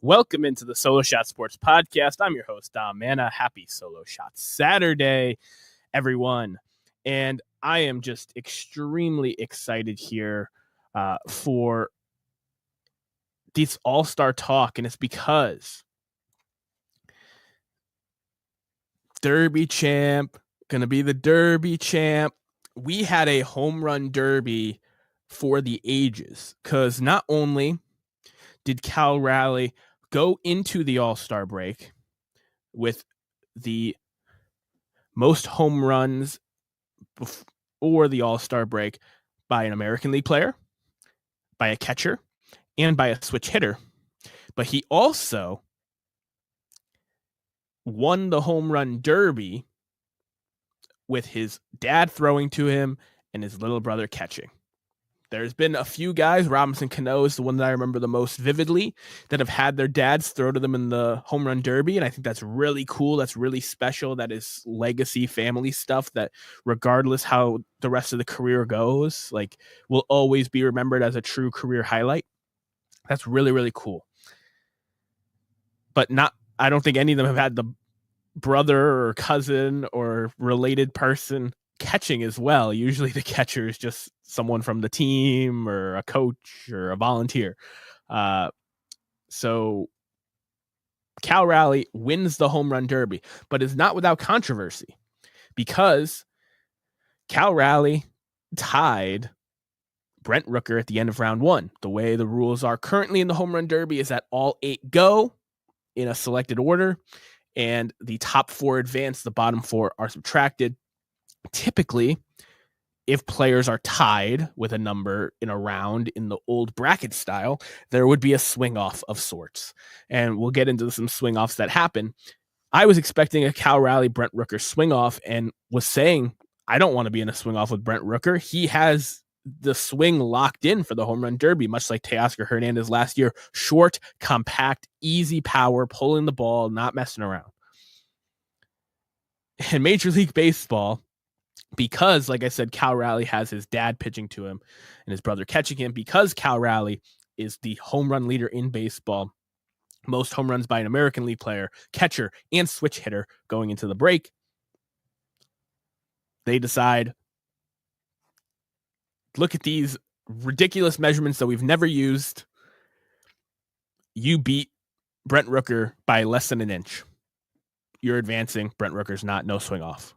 Welcome into the Solo Shot Sports Podcast. I'm your host, Dom Manna. Happy Solo Shot Saturday, everyone. And I am just extremely excited here for this All-Star talk. And it's because Derby champ, going to be the Derby champ. We had a home run derby for the ages because not only did Cal Raleigh go into the All-Star break with the most home runs before the All-Star break by an American League player, by a catcher, and by a switch hitter, but he also won the home run derby with his dad throwing to him and his little brother catching. There's been a few guys, Robinson Cano is the one that I remember the most vividly, that have had their dads throw to them in the home run derby, and I think that's really cool. That's really special. That is legacy family stuff that regardless how the rest of the career goes, like, will always be remembered as a true career highlight. That's really, really cool. But I don't think any of them have had the brother or cousin or related person catching as well. Usually the catcher is just someone from the team or a coach or a volunteer. So Cal Raleigh wins the home run derby, but is not without controversy because Cal Raleigh tied Brent Rooker at the end of round one. The way the rules are currently in the home run derby is that all 8 go in a selected order, and the top 4 advance, the bottom 4 are subtracted. Typically, if players are tied with a number in a round in the old bracket style, there would be a swing off of sorts. And we'll get into some swing offs that happen. I was expecting a Cal Raleigh Brent Rooker swing off and was saying, I don't want to be in a swing off with Brent Rooker. He has the swing locked in for the home run derby, much like Teoscar Hernandez last year. Short, compact, easy power, pulling the ball, not messing around. In Major League Baseball, because, like I said, Cal Raleigh has his dad pitching to him and his brother catching him, because Cal Raleigh is the home run leader in baseball, most home runs by an American League player, catcher, and switch hitter going into the break, they decide, look at these ridiculous measurements that we've never used. You beat Brent Rooker by less than an inch. You're advancing. Brent Rooker's not. No swing off.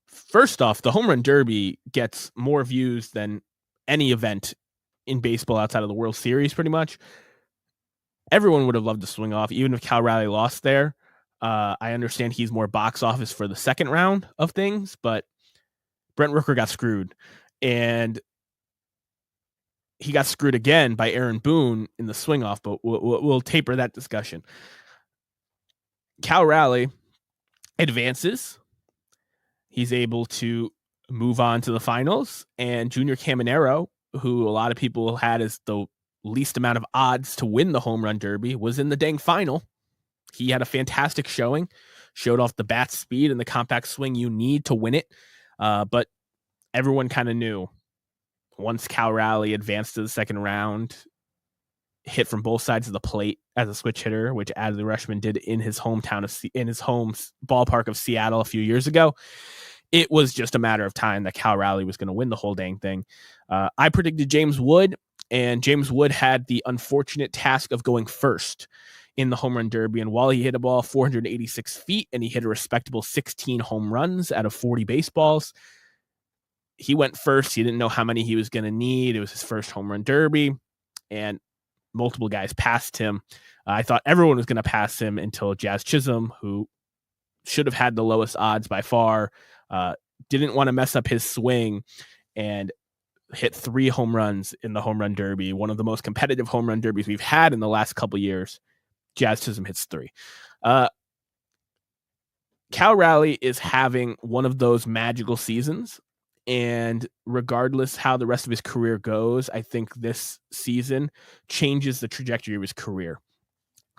First off, the home run derby gets more views than any event in baseball outside of the World Series, pretty much. Everyone would have loved to swing off, even if Cal Raleigh lost there. I understand he's more box office for the second round of things, but Brent Rooker got screwed. And he got screwed again by Aaron Boone in the swing off, but we'll taper that discussion. Cal Raleigh advances. He's able to move on to the finals, and Junior Caminero, who a lot of people had as the least amount of odds to win the home run derby, was in the dang final. He had a fantastic showing, showed off the bat speed and the compact swing you need to win it. But everyone kind of knew once Cal Raleigh advanced to the second round, hit from both sides of the plate as a switch hitter, which Adley Rutschman did in his hometown in his home ballpark of Seattle a few years ago. It was just a matter of time that Cal Raleigh was going to win the whole dang thing. I predicted James Wood, and James Wood had the unfortunate task of going first in the home run derby. And while he hit a ball 486 feet and he hit a respectable 16 home runs out of 40 baseballs, he went first. He didn't know how many he was going to need. It was his first home run derby, and multiple guys passed him. I thought everyone was going to pass him until Jazz Chisholm, who should have had the lowest odds by far, didn't want to mess up his swing and hit 3 home runs in the home run derby, one of the most competitive home run derbies we've had in the last couple years. Jazz Chisholm hits 3. Cal Raleigh is having one of those magical seasons, and regardless how the rest of his career goes, I think this season changes the trajectory of his career.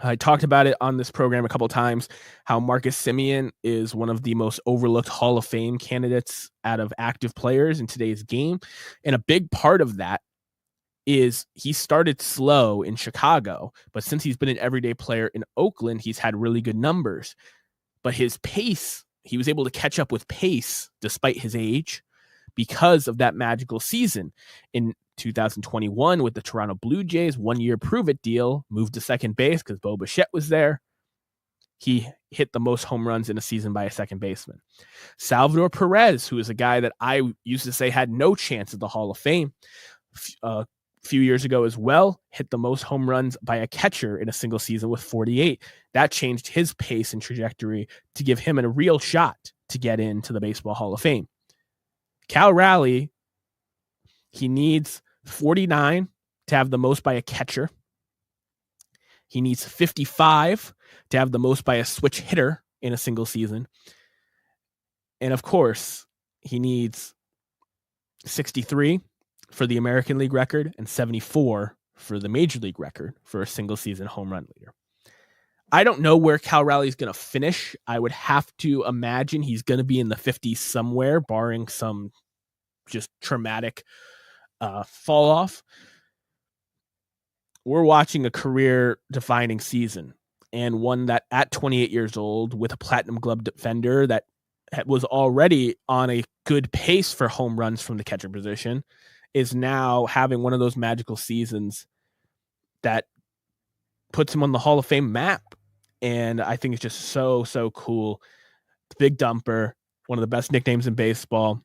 I talked about it on this program a couple of times, how Marcus Semien is one of the most overlooked Hall of Fame candidates out of active players in today's game. And a big part of that is he started slow in Chicago, but since he's been an everyday player in Oakland, he's had really good numbers. But his pace, he was able to catch up with pace despite his age because of that magical season in 2021 with the Toronto Blue Jays, 1-year prove-it deal, moved to second base because Bo Bichette was there. He hit the most home runs in a season by a second baseman. Salvador Perez, who is a guy that I used to say had no chance at the Hall of Fame a few years ago as well, hit the most home runs by a catcher in a single season with 48. That changed his pace and trajectory to give him a real shot to get into the Baseball Hall of Fame. Cal Raleigh, he needs 49 to have the most by a catcher. He needs 55 to have the most by a switch hitter in a single season. And of course, he needs 63 for the American League record and 74 for the Major League record for a single season home run leader. I don't know where Cal Raleigh is going to finish. I would have to imagine he's going to be in the 50s somewhere, barring some just traumatic fall off. We're watching a career-defining season, and one that at 28 years old with a Platinum Glove defender that was already on a good pace for home runs from the catcher position is now having one of those magical seasons that puts him on the Hall of Fame map. And I think it's just so, so cool. The Big Dumper, one of the best nicknames in baseball.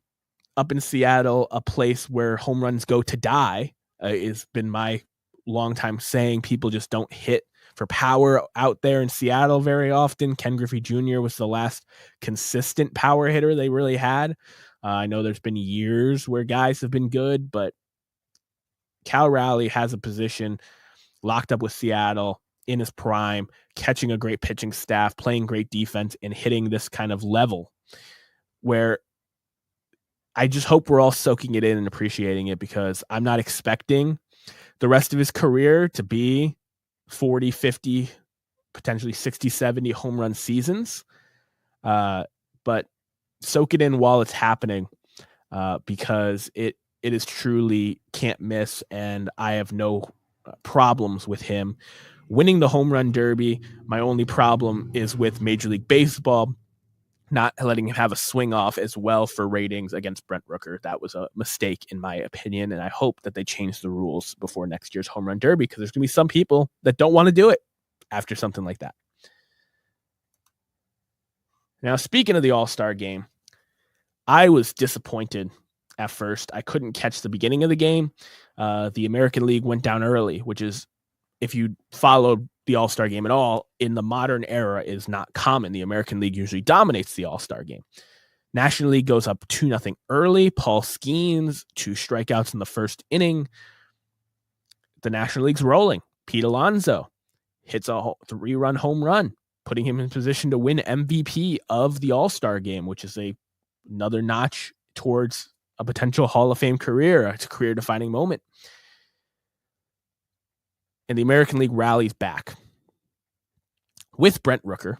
Up in Seattle, a place where home runs go to die, has been my longtime saying. People just don't hit for power out there in Seattle very often. Ken Griffey Jr. was the last consistent power hitter they really had. I know there's been years where guys have been good, but Cal Raleigh has a position locked up with Seattle in his prime, catching a great pitching staff, playing great defense, and hitting this kind of level where I just hope we're all soaking it in and appreciating it, because I'm not expecting the rest of his career to be 40, 50, potentially 60, 70 home run seasons. But soak it in while it's happening, because it is truly can't miss. And I have no problems with him winning the home run derby. My only problem is with Major League Baseball not letting him have a swing off as well for ratings against Brent Rooker. That was a mistake in my opinion, and I hope that they change the rules before next year's home run derby, because there's going to be some people that don't want to do it after something like that. Now, speaking of the All-Star game, I was disappointed at first. I couldn't catch the beginning of the game. The American League went down early, which is, if you followed the All-Star game at all in the modern era, is not common. The American League usually dominates the All-Star game. National League goes up 2-0 early. Paul Skeens, 2 strikeouts in the first inning. The National League's rolling. Pete Alonso hits a 3-run home run, putting him in position to win MVP of the All-Star game, which is another notch towards a potential Hall of Fame career. It's a career-defining moment. And the American League rallies back with Brent Rooker,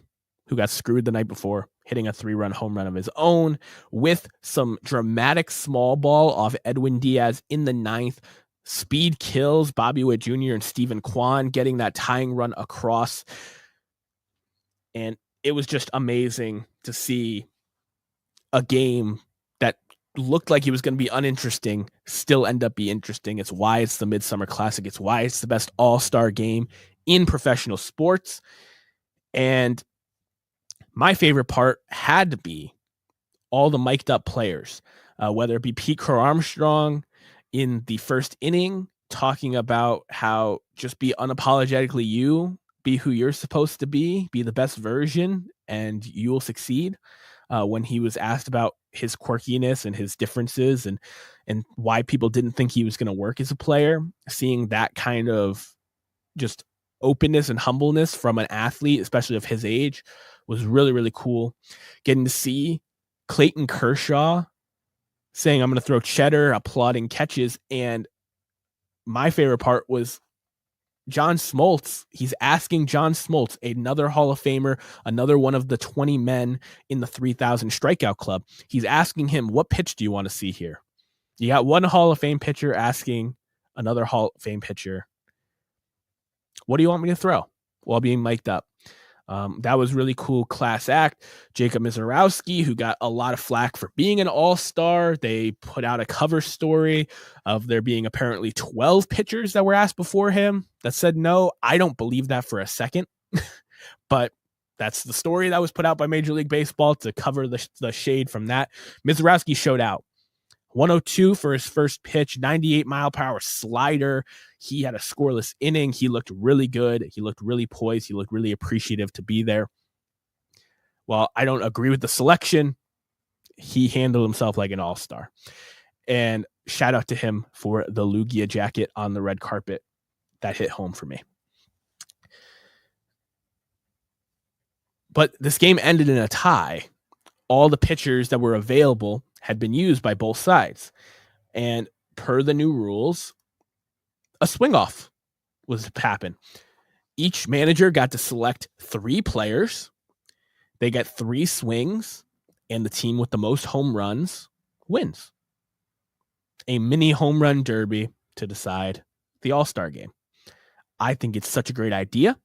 who got screwed the night before, hitting a 3-run home run of his own, with some dramatic small ball off Edwin Diaz in the 9th. Speed kills Bobby Witt Jr. and Stephen Kwan, getting that tying run across. And it was just amazing to see a game that looked like it was going to be uninteresting still end up be interesting. It's why it's the Midsummer Classic. It's why it's the best all-star game in professional sports. And my favorite part had to be all the mic'd up players, whether it be Pete Crow Armstrong in the first inning talking about how just be unapologetically you, be who you're supposed to be the best version, and you will succeed. When he was asked about his quirkiness and his differences and why people didn't think he was going to work as a player, seeing that kind of just openness and humbleness from an athlete, especially of his age, was really, really cool. Getting to see Clayton Kershaw saying, "I'm going to throw cheddar," applauding catches. And my favorite part was John Smoltz. He's asking John Smoltz, another Hall of Famer, another one of the 20 men in the 3,000 strikeout club. He's asking him, what pitch do you want to see here? You got one Hall of Fame pitcher asking another Hall of Fame pitcher. What do you want me to throw while being mic'd up? That was really cool class act. Jacob Mizorowski, who got a lot of flack for being an all-star. They put out a cover story of there being apparently 12 pitchers that were asked before him that said no. I don't believe that for a second, but that's the story that was put out by Major League Baseball to cover the shade from that. Mizorowski showed out. 102 for his first pitch, 98-mile-per-hour slider. He had a scoreless inning. He looked really good. He looked really poised. He looked really appreciative to be there. While I don't agree with the selection, he handled himself like an all-star. And shout out to him for the Lugia jacket on the red carpet. That hit home for me. But this game ended in a tie. All the pitchers that were available had been used by both sides. And per the new rules, a swing off was to happen. Each manager got to select 3 players. They get 3 swings, and the team with the most home runs wins. A mini home run derby to decide the All-Star game. I think it's such a great idea.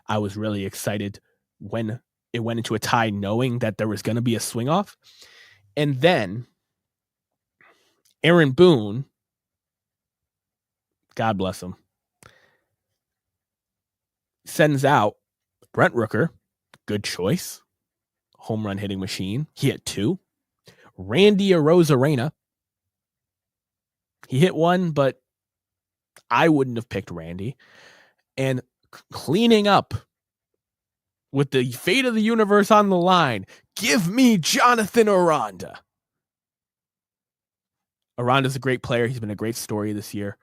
I was really excited when it went into a tie knowing that there was going to be a swing off. And then Aaron Boone, God bless him, sends out Brent Rooker, good choice, home run hitting machine. He hit 2. Randy Arozarena, he hit 1, but I wouldn't have picked Randy. And cleaning up with the fate of the universe on the line, give me Jonathan Aranda. Aranda's a great player. He's been a great story this year.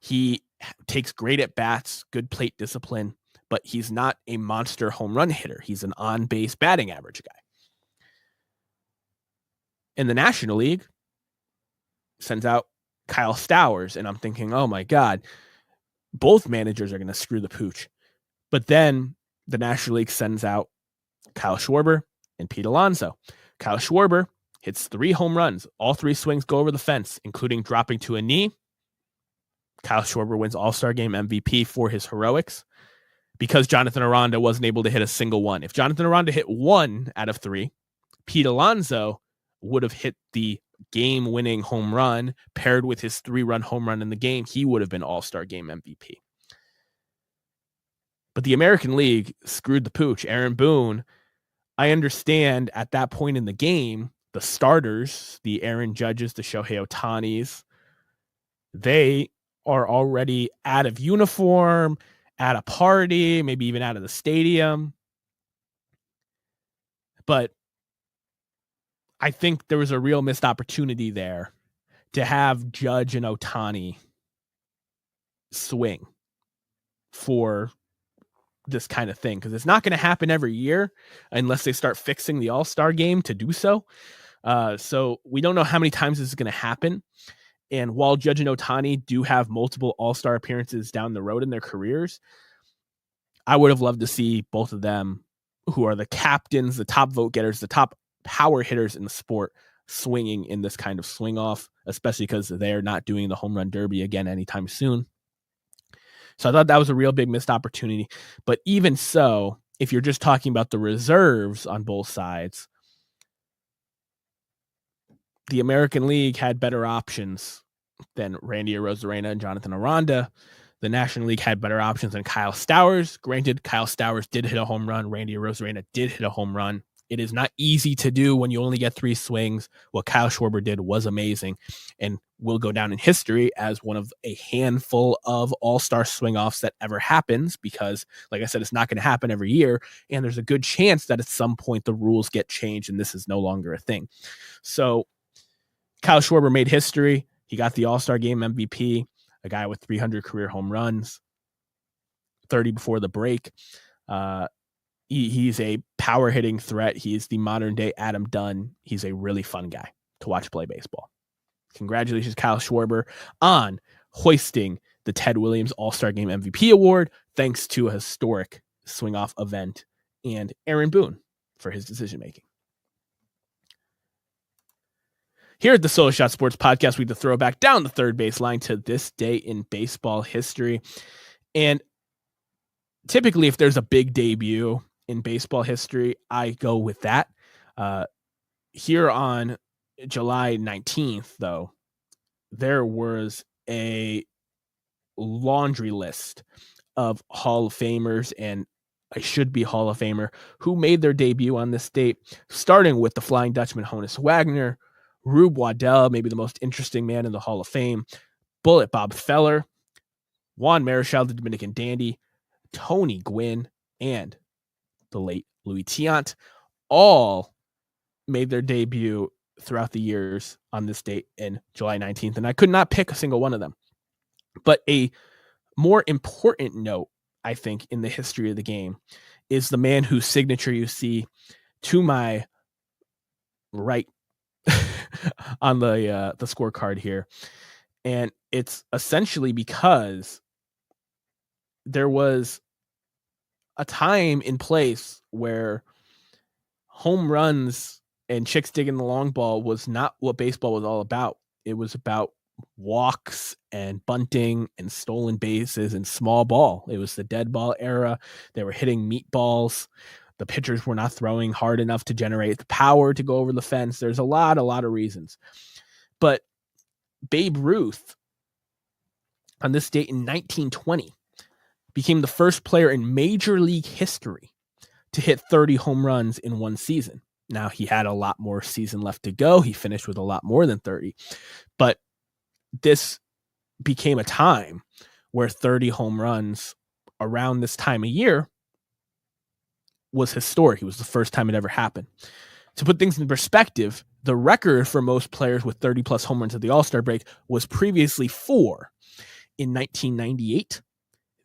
He takes great at bats, good plate discipline, but he's not a monster home run hitter. He's an on-base batting average guy. In the National League, sends out Kyle Stowers, and I'm thinking, oh my God, both managers are going to screw the pooch. But then the National League sends out Kyle Schwarber and Pete Alonso. Kyle Schwarber hits 3 home runs. All 3 swings go over the fence, including dropping to a knee. Kyle Schwarber wins All-Star Game MVP for his heroics because Jonathan Aranda wasn't able to hit a single one. If Jonathan Aranda hit 1 out of 3, Pete Alonso would have hit the game-winning home run paired with his 3-run home run in the game. He would have been All-Star Game MVP. But the American League screwed the pooch. Aaron Boone, I understand at that point in the game, the starters, the Aaron Judges, the Shohei Ohtanis, they are already out of uniform, at a party, maybe even out of the stadium. But I think there was a real missed opportunity there to have Judge and Ohtani swing for this kind of thing, because it's not going to happen every year unless they start fixing the All-Star game to do so. So we don't know how many times this is going to happen. And while Judge and Ohtani do have multiple All-Star appearances down the road in their careers, I would have loved to see both of them, who are the captains, the top vote getters, the top power hitters in the sport, swinging in this kind of swing off, especially because they're not doing the home run derby again anytime soon. So I thought that was a real big missed opportunity. But even so, if you're just talking about the reserves on both sides, the American League had better options than Randy Arozarena and Jonathan Aranda. The National League had better options than Kyle Stowers. Granted, Kyle Stowers did hit a home run. Randy Arozarena did hit a home run. It is not easy to do when you only get 3 swings. What Kyle Schwarber did was amazing and will go down in history as one of a handful of all-star swing-offs that ever happens because, like I said, it's not going to happen every year, and there's a good chance that at some point the rules get changed and this is no longer a thing. So Kyle Schwarber made history. He got the All-Star Game MVP, a guy with 300 career home runs, 30 before the break. He's a power hitting threat. He's the modern day Adam Dunn. He's a really fun guy to watch play baseball. Congratulations, Kyle Schwarber, on hoisting the Ted Williams All-Star Game MVP award, thanks to a historic swing-off event, and Aaron Boone for his decision-making. Here at the Solo Shot Sports Podcast, we throw back down the third baseline to this day in baseball history. And typically, if there's a big debut in baseball history, I go with that. Here on July 19th, though, there was a laundry list of Hall of Famers and I should be Hall of Famer who made their debut on this date, starting with the Flying Dutchman Honus Wagner, Rube Waddell, maybe the most interesting man in the Hall of Fame, Bullet Bob Feller, Juan Marichal, the Dominican Dandy, Tony Gwynn, and the late Louis Tiant, all made their debut throughout the years on this date in July 19th, and I could not pick a single one of them. But a more important note, I think, in the history of the game is the man whose signature you see to my right on the scorecard here. And it's essentially because there was a time in place where home runs and chicks digging the long ball was not what baseball was all about. It was about walks and bunting and stolen bases and small ball. It was the dead ball era. They were hitting meatballs. The pitchers were not throwing hard enough to generate the power to go over the fence. There's a lot of reasons. But Babe Ruth, on this date in 1920, became the first player in Major League history to hit 30 home runs in one season. Now, he had a lot more season left to go. He finished with a lot more than 30. But this became a time where 30 home runs around this time of year was historic. It was the first time it ever happened. To put things in perspective, the record for most players with 30 plus home runs at the All-Star break was previously 4 in 1998.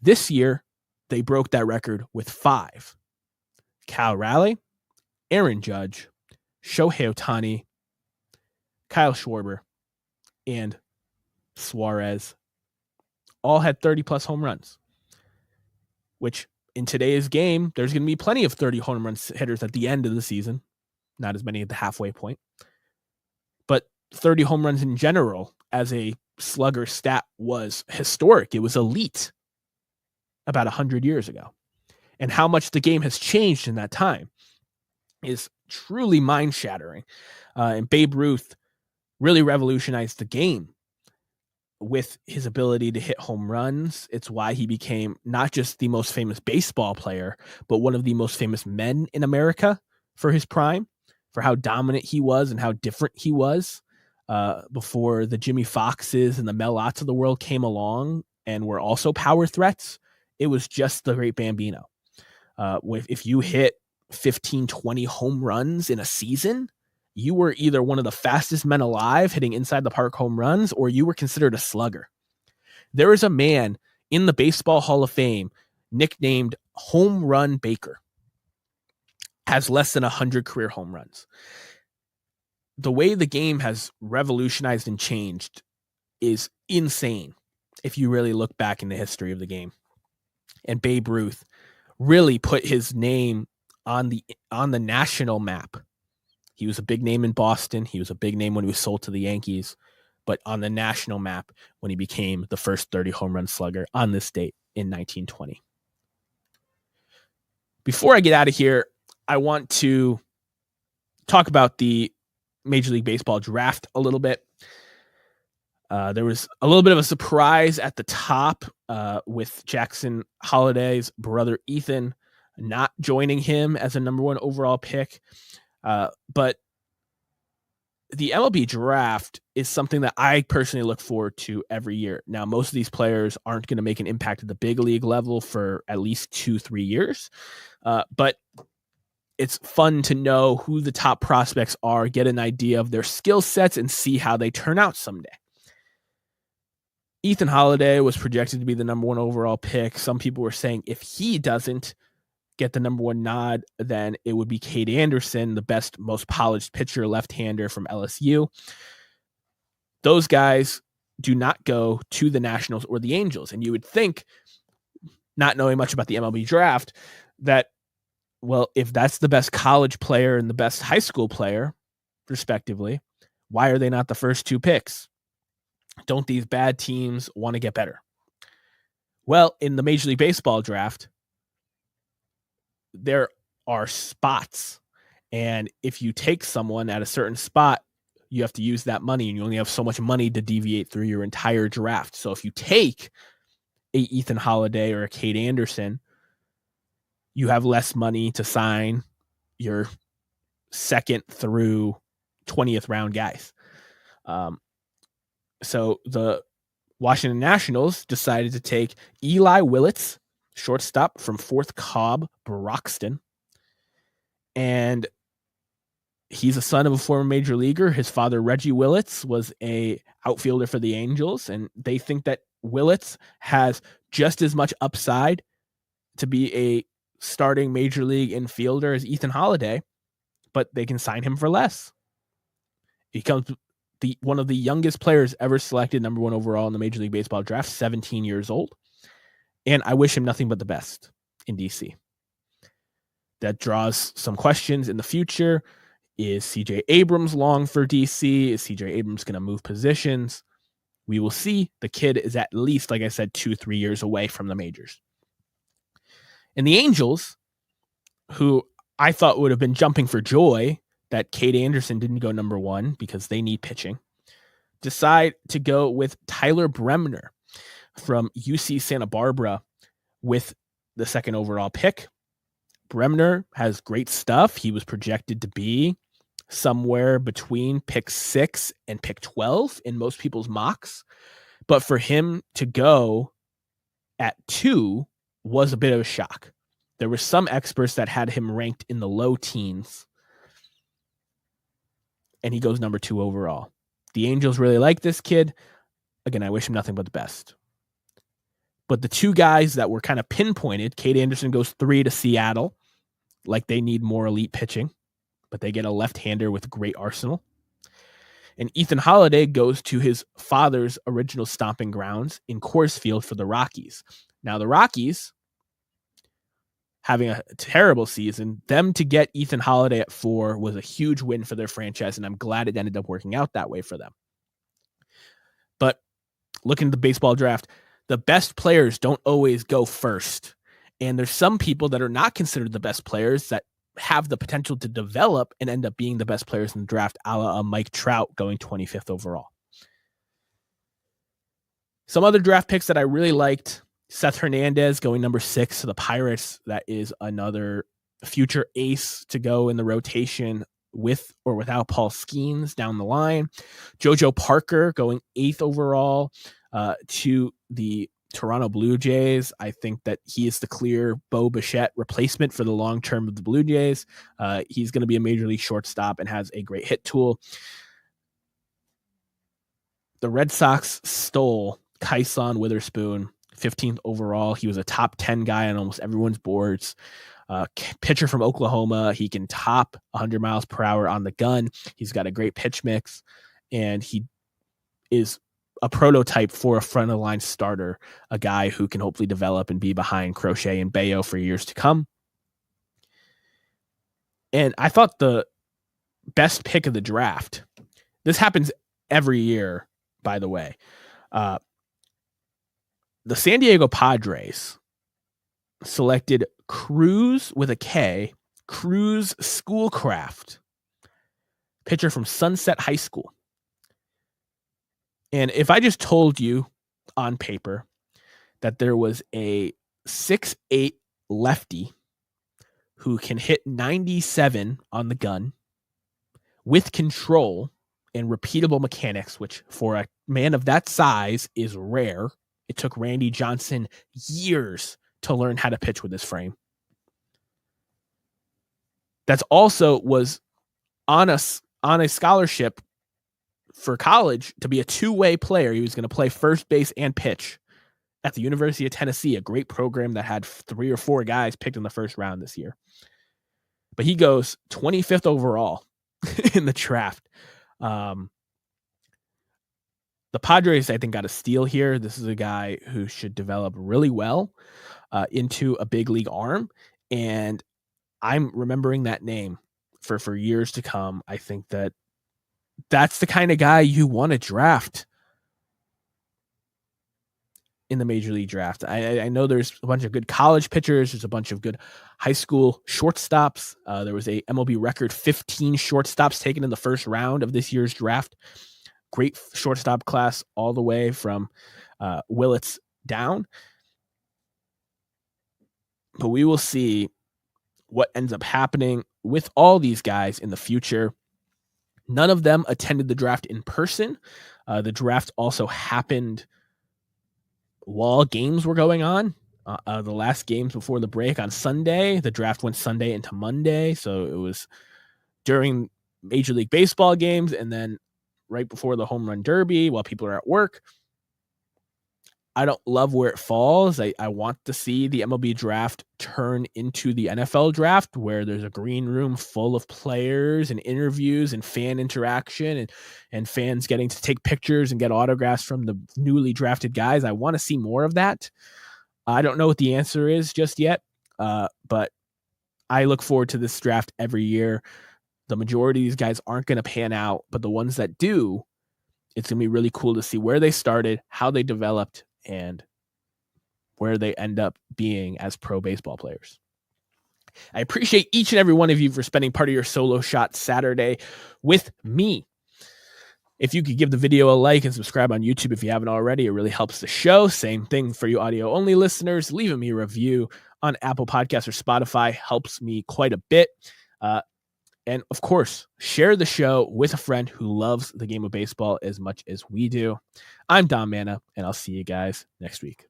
This year, they broke that record with 5. Cal Raleigh, Aaron Judge, Shohei Ohtani, Kyle Schwarber, and Suarez all had 30 plus home runs, which in today's game, there's going to be plenty of 30 home run hitters at the end of the season, not as many at the halfway point, but 30 home runs in general as a slugger stat was historic. It was elite about 100 years ago. And how much the game has changed in that time is truly mind-shattering. And Babe Ruth really revolutionized the game with his ability to hit home runs. It's why he became not just the most famous baseball player, but one of the most famous men in America for his prime, for how dominant he was and how different he was before the Jimmy Foxes and the Mel Otts of the world came along and were also power threats. It was just the great Bambino. If you hit 15, 20 home runs in a season, you were either one of the fastest men alive hitting inside the park home runs, or you were considered a slugger. There is a man in the Baseball Hall of Fame nicknamed Home Run Baker, has less than 100 career home runs. The way the game has revolutionized and changed is insane if you really look back in the history of the game. And Babe Ruth really put his name on the national map. He was a big name in Boston. He was a big name when he was sold to the Yankees, but on the national map when he became the first 30 home run slugger on this date in 1920. Before I get out of here, I want to talk about the Major League Baseball draft a little bit. There was a little bit of a surprise at the top with Jackson Holliday's brother Ethan not joining him as a number 1 overall pick. But the MLB draft is something that I personally look forward to every year. Now, most of these players aren't going to make an impact at the big league level for at least 2-3 years. But it's fun to know who the top prospects are, get an idea of their skill sets, and see how they turn out someday. Ethan Holliday was projected to be the number 1 overall pick. Some people were saying if he doesn't get the number 1 nod, then it would be Cade Anderson, the best, most polished pitcher, left-hander from LSU. Those guys do not go to the Nationals or the Angels. And you would think, not knowing much about the MLB draft, that, well, if that's the best college player and the best high school player, respectively, Why are they not the first 2 picks? Don't these bad teams want to get better? Well, in the Major League Baseball draft, there are spots. And if you take someone at a certain spot, you have to use that money, and you only have so much money to deviate through your entire draft. So if you take a Ethan Holiday or a Cade Anderson, you have less money to sign your second through 20th round guys. So the Washington Nationals decided to take Eli Willits, shortstop from Fort Cobb, Broxton. And he's a son of a former major leaguer. His father, Reggie Willits, was a outfielder for the Angels, and they think that Willits has just as much upside to be a starting major league infielder as Ethan Holiday, but they can sign him for less. He becomes one of the youngest players ever selected number 1 overall in the Major League Baseball draft, 17 years old. And I wish him nothing but the best in DC. That draws some questions in the future. Is CJ Abrams long for DC? Is CJ Abrams going to move positions? We will see. The kid is at least, like I said, 2-3 years away from the majors. And the Angels, who I thought would have been jumping for joy that Cade Anderson didn't go number 1 because they need pitching, decide to go with Tyler Bremner from UC Santa Barbara with the 2nd overall pick. Bremner has great stuff. He was projected to be somewhere between pick 6 and pick 12 in most people's mocks. But for him to go at 2 was a bit of a shock. There were some experts that had him ranked in the low teens, and he goes number 2 overall. The Angels really like this kid. Again, I wish him nothing but the best. But the 2 guys that were kind of pinpointed, Cade Anderson goes 3 to Seattle, like they need more elite pitching, but they get a left-hander with great arsenal. And Ethan Holiday goes to his father's original stomping grounds in Coors Field for the Rockies. Now, the Rockies, having a terrible season, them to get Ethan Holiday at 4 was a huge win for their franchise, and I'm glad it ended up working out that way for them. But looking at the baseball draft, the best players don't always go first. And there's some people that are not considered the best players that have the potential to develop and end up being the best players in the draft, a la Mike Trout going 25th overall. Some other draft picks that I really liked, Seth Hernandez going number 6 to the Pirates. That is another future ace to go in the rotation with or without Paul Skeens down the line. JoJo Parker going 8th overall to the Toronto Blue Jays. I think that he is the clear Bo Bichette replacement for the long term of the Blue Jays. He's going to be a major league shortstop and has a great hit tool. The Red Sox stole Kyson Witherspoon, 15th overall. He was a top 10 guy on almost everyone's boards. Pitcher from Oklahoma. He can top 100 miles per hour on the gun. He's got a great pitch mix, and he is a prototype for a front of the line starter, a guy who can hopefully develop and be behind Crochet and Bayo for years to come. And I thought the best pick of the draft, this happens every year, by the way. The San Diego Padres selected Cruz with a K, Cruz Schoolcraft, pitcher from Sunset High School. And if I just told you on paper that there was a 6'8" lefty who can hit 97 on the gun with control and repeatable mechanics, which for a man of that size is rare. It took Randy Johnson years to learn how to pitch with his frame. That's also was on a scholarship for college to be a two-way player. He was going to play first base and pitch at the University of Tennessee, a great program that had 3 or 4 guys picked in the first round this year. But he goes 25th overall in the draft. The Padres, I think, got a steal here. This is a guy who should develop really well into a big league arm. And I'm remembering that name for years to come. I think that that's the kind of guy you want to draft in the major league draft. I know there's a bunch of good college pitchers. There's a bunch of good high school shortstops. There was a MLB record 15 shortstops taken in the first round of this year's draft. Great shortstop class all the way from Willits down. But we will see what ends up happening with all these guys in the future. None of them attended the draft in person. The draft also happened while games were going on. The last games before the break on Sunday, the draft went Sunday into Monday. So it was during Major League Baseball games and then right before the Home Run Derby while people are at work. I don't love where it falls. I want to see the MLB draft turn into the NFL draft where there's a green room full of players and interviews and fan interaction and fans getting to take pictures and get autographs from the newly drafted guys. I want to see more of that. I don't know what the answer is just yet, but I look forward to this draft every year. The majority of these guys aren't going to pan out, but the ones that do, it's going to be really cool to see where they started, how they developed, and where they end up being as pro baseball players. I appreciate each and every one of you for spending part of your Solo Shot Saturday with me. If you could give the video a like and subscribe on YouTube if you haven't already, it really helps the show. Same thing for you audio-only listeners. Leaving me a review on Apple Podcasts or Spotify helps me quite a bit. And of course, share the show with a friend who loves the game of baseball as much as we do. I'm Dom Manna, and I'll see you guys next week.